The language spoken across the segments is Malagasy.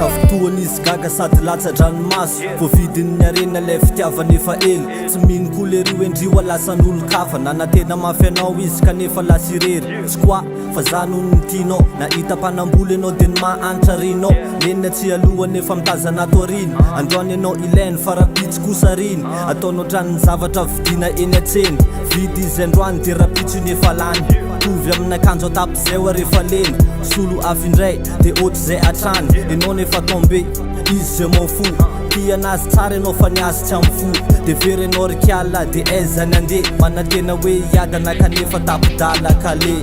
ka fotoan'izy gaga sady latsa-dranomaso voavidin'ny arena lay fitiavana efa ely tsy mino koa le rio endrio lasan'olo-kafa nanantena mafy anao izy kanefa lasa irery tsy koa fa za noho ny tianao nahita mpanamboly anao dia ny mahantra rinao menina tsy alohany efa mitazana ato ariny androany anao ilainy farapitsy kosa riny ataonao trany zavatra vidina eny atseny vidy izy androany dia rapitsy iny efa lany tovy amin'akanjo atapy zay ho rehefa leny solo afindray dia ohatry zay atrany enao nefa tombe izy je m'en fou tia anazy tsara enao fa niazy tsy am'fo dia very enao rikiala dia aizany andeha manantena hoe hiadana kanefa tapidala kale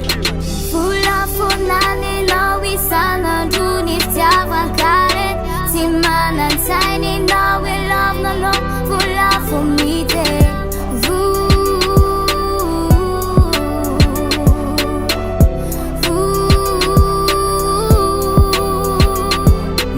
volafonanenao isanandro ny fitiavankare tsy manantsainenao elavnanao volafomite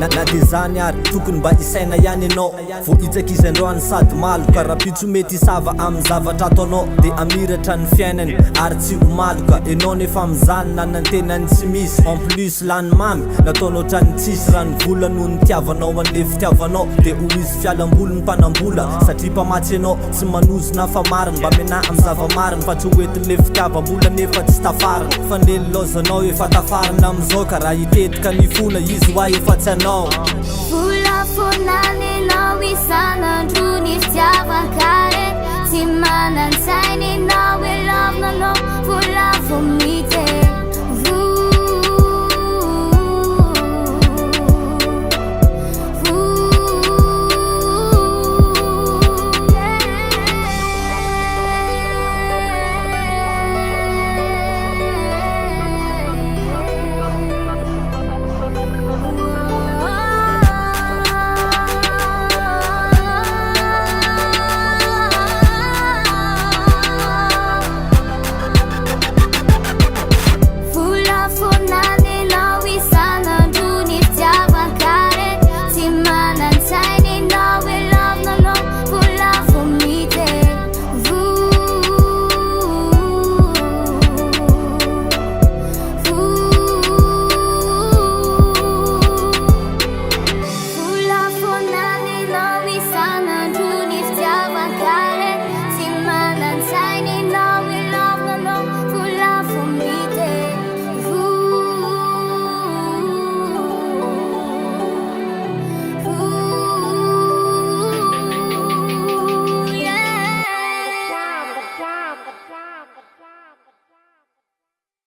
na dia zany ary tokony mba isaina ihany anao vo hitsaka izy androany sady maloka rapitso mety hisava amin'ny zavatra ataonao dia amiratra ny fiainany ary tsy ho maloka enao nefa am'izany nanantenany tsy misy en plus lany mamy nataonao trany tsisy raha ny vola noho ny tiavanao an'le fitiavanao dia ho izy fialam-boly ny mpanambola satria mpamatsy anao tsy manozona fa mariny mba mena amin'ny zava-mariny fa tsy hoentin'le fitiavam-bola nefa tsy tafariny fa ndelilozanao efa tafarina am'izao ka raha hitetika ny fona izy hoa efa tsy anao volafonanenao isanandro ny fitiavankare tsy manantsainenao elavnanao volafomite